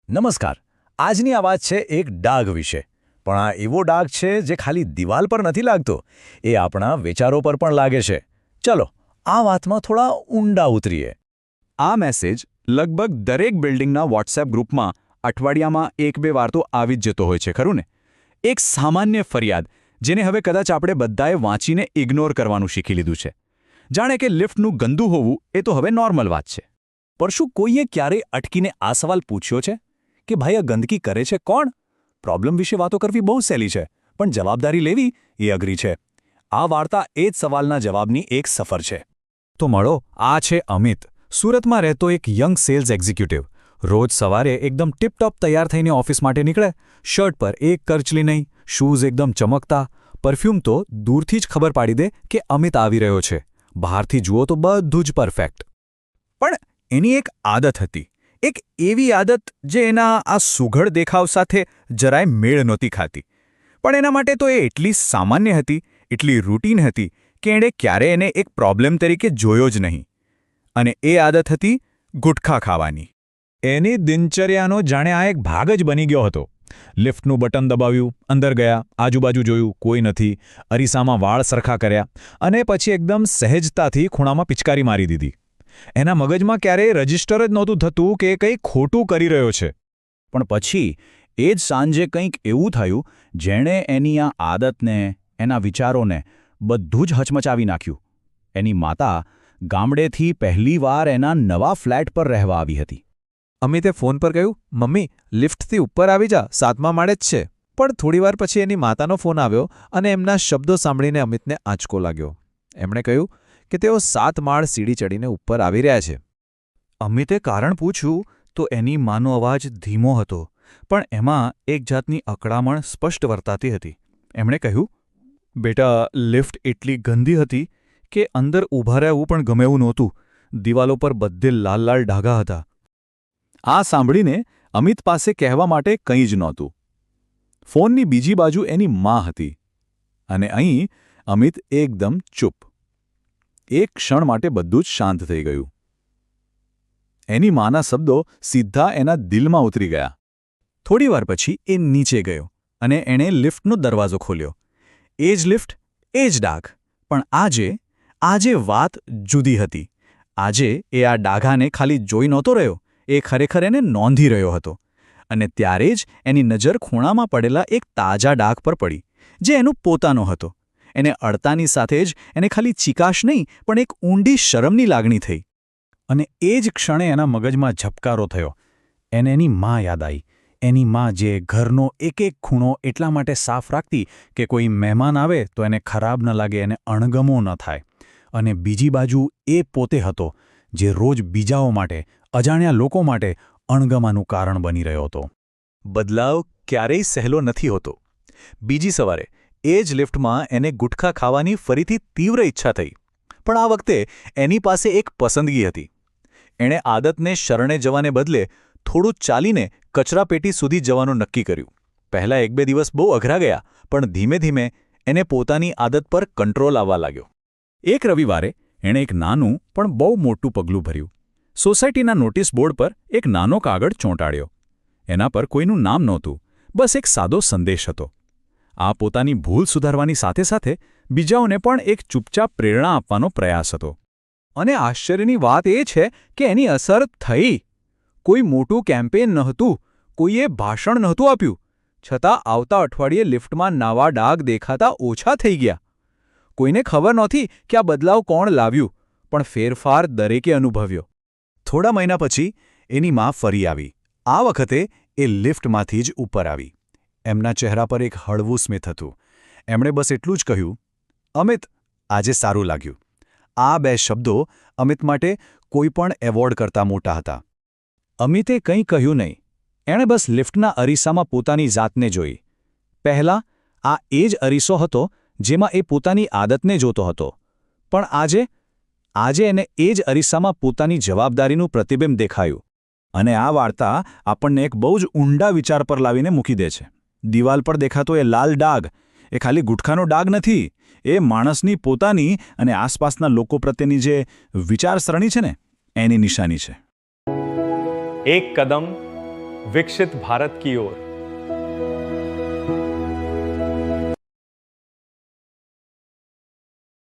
નમસ્કાર. આજની આ વાત છે એક ડાઘ વિશે. પણ આ એવો ડાઘ છે જે ખાલી દિવાલ પર નથી લાગતો, એ આપણા વિચારો પર પણ લાગે છે. ચલો આ વાતમાં થોડા ઊંડા ઉતરીએ. આ મેસેજ લગભગ દરેક બિલ્ડિંગના વોટ્સએપ ગ્રુપમાં અઠવાડિયામાં 1-2 વાર તો આવી જ જતો હોય છે, ખરું ને? એક સામાન્ય ફરિયાદ જેને હવે કદાચ આપણે બધાએ વાંચીને ઇગ્નોર કરવાનું શીખી લીધું છે. જાણે કે લિફ્ટનું ગંદુ હોવું એ તો હવે નોર્મલ વાત છે. પણ શું કોઈએ ક્યારેય અટકીને આ સવાલ પૂછ્યો છે કે ભાઈ આ ગંદકી કરે છે કોણ? પ્રોબ્લેમ વિશે વાતો કરવી બહુ સહેલી છે, પણ જવાબદારી લેવી એ અઘરી છે. આ વાર્તા એ જ સવાલના જવાબની એક સફર છે. તો મળો, આ છે અમિત, સુરતમાં રહેતો એક યંગ સેલ્સ એક્ઝિક્યુટિવ. રોજ સવારે એકદમ ટીપટોપ તૈયાર થઈને ઓફિસ માટે નીકળે. શર્ટ પર એક કરચલી નહીં, શૂઝ એકદમ ચમકતા, પરફ્યુમ તો દૂરથી જ ખબર પાડી દે કે અમિત આવી રહ્યો છે. બહારથી જુઓ તો બધું જ પરફેક્ટ. પણ એની એક આદત હતી, એક એવી આદત જે એના આ સુઘડ દેખાવ સાથે જરાય મેળ નહોતી ખાતી. પણ એના માટે તો એ એટલી સામાન્ય હતી, એટલી રૂટીન હતી કે એણે ક્યારે એને એક પ્રોબ્લેમ તરીકે જોયો જ નહીં. અને એ આદત હતી ગુટખા ખાવાની. એની દિનચર્યાનો જાણે આ એક ભાગ જ બની ગયો હતો. લિફ્ટનું બટન દબાવ્યું, અંદર ગયા, આજુબાજુ જોયું, કોઈ નથી, અરીસામાં વાળ સરખા કર્યા અને પછી એકદમ સહેજતાથી ખૂણામાં પિચકારી મારી દીધી. એના મગજમાં ક્યારેય રજિસ્ટર જ નહોતું થતું કે કંઈ ખોટું કરી રહ્યો છે. પણ પછી એ જ સાંજે કંઈક એવું થયું જેણે એની આ આદતને, એના વિચારોને બધું જ હચમચાવી નાખ્યું. એની માતા ગામડેથી પહેલીવાર એના નવા ફ્લેટ પર રહેવા આવી હતી. અમિતે ફોન પર કહ્યું, મમ્મી, લિફ્ટથી ઉપર આવી જા, 7મા માળે જ છે. પણ થોડીવાર પછી એની માતાનો ફોન આવ્યો અને એમના શબ્દો સાંભળીને અમિતને આંચકો લાગ્યો. એમણે કહ્યું કે તેઓ 7 માળ સીડી ચડીને ઉપર આવી રહ્યા છે. અમિતે કારણ પૂછ્યું તો એની માનો અવાજ ધીમો હતો, પણ એમાં એક જાતની અકળામણ સ્પષ્ટ વર્તાતી હતી. એમણે કહ્યું, બેટા, લિફ્ટ એટલી ગંદી હતી કે અંદર ઊભા રહેવું પણ ગમે એવું નહોતું. દિવાલો પર બધે લાલ લાલ ડાઘા હતા. આ સાંભળીને અમિત પાસે કહેવા માટે કંઈ જ નહોતું. ફોનની બીજી બાજુ એની મા હતી. અને અહીં અમિત એકદમ ચૂપ. એક ક્ષણ માટે બધું જ શાંત થઈ ગયું. એની માના શબ્દો સીધા એના દિલમાં ઉતરી ગયા. થોડીવાર પછી એ નીચે ગયો અને એણે લિફ્ટનો દરવાજો ખોલ્યો. એ જ લિફ્ટ, એ જ ડાઘ. પણ આજે વાત જુદી હતી. આજે એ આ ડાઘાને ખાલી જોઈ નહોતો રહ્યો, એ ખરેખર એને નોંધી રહ્યો હતો. અને ત્યારે જ એની નજર ખૂણામાં પડેલા એક તાજા ડાઘ પર પડી, જે એનો પોતાનો હતો. એને અડતાની સાથે જ એને ખાલી ચીકાશ નહીં, પણ એક ઊંડી શરમની લાગણી થઈ. અને એ જ ક્ષણે એના મગજમાં ઝબકારો થયો. એને એની મા યાદ આવી. એની મા જે ઘરનો એક એક ખૂણો એટલા માટે સાફ રાખતી કે કોઈ મહેમાન આવે તો એને ખરાબ ન લાગે, એને અણગમો ન થાય. અને બીજી બાજુ એ પોતે હતો, જે રોજ બીજાઓ માટે, અજાણ્યા લોકો માટે અણગમાનું કારણ બની રહ્યો હતો. બદલાવ ક્યારેય સહેલો નથી હોતો. બીજી સવારે એ જ લિફ્ટમાં એને ગુટખા ખાવાની ફરીથી તીવ્ર ઈચ્છા થઈ. પણ આ વખતે એની પાસે એક પસંદગી હતી. એણે આદતને શરણે જવાને બદલે થોડું ચાલીને કચરાપેટી સુધી જવાનું નક્કી કર્યું. પહેલાં 1-2 દિવસ બહુ અઘરા ગયા, પણ ધીમે ધીમે એને પોતાની આદત પર કંટ્રોલ આવવા લાગ્યો. એક રવિવારે એણે એક નાનું પણ બહુ મોટું પગલું ભર્યું. સોસાયટીના નોટિસ બોર્ડ પર એક નાનો કાગળ ચોંટાડ્યો. એના પર કોઈનું નામ નહોતું, બસ એક સાદો સંદેશ હતો. આ પોતાની ભૂલ સુધારવાની સાથે સાથે બીજાઓને પણ એક ચૂપચાપ પ્રેરણા આપવાનો પ્રયાસ હતો. અને આશ્ચર્યની વાત એ છે કે એની અસર થઈ. કોઈ મોટું કેમ્પેન નહોતું, કોઈએ ભાષણ નહોતું આપ્યું, છતાં આવતા અઠવાડિયે લિફ્ટમાં નવા ડાઘ દેખાતા ઓછા થઈ ગયા. કોઈને ખબર નહોતી કે આ બદલાવ કોણ લાવ્યું, પણ ફેરફાર દરેકે અનુભવ્યો. થોડા મહિના પછી એની મા ફરી આવી. આ વખતે એ લિફ્ટમાંથી જ ઉપર આવી. એમના ચહેરા પર એક હળવું સ્મિત હતું. એમણે બસ એટલું જ કહ્યું, અમિત, આજે સારું લાગ્યું. આ 2 શબ્દો અમિત માટે કોઈ પણ એવોર્ડ કરતાં મોટા હતા. અમિતે કંઈ કહ્યું નહીં. એણે બસ લિફ્ટના અરીસામાં પોતાની જાતને જોઈ. પહેલાં આ એ જ અરીસો હતો જેમાં એ પોતાની આદતને જોતો હતો. પણ આજે એને એ જ અરીસામાં પોતાની જવાબદારીનું પ્રતિબિંબ દેખાયું. અને આ વાર્તા આપણને એક બહુ જ ઊંડા વિચાર પર લાવીને મૂકી દે છે. દિવાલ પર દેખાતો એ લાલ ડાઘ એ ખાલી ગુટખાનો ડાઘ નથી, એ માણસની પોતાની અને આસપાસના લોકો પ્રત્યેની જે વિચારસરણી છે ને, એની નિશાની છે. એક કદમ विकसित भारत की ओर।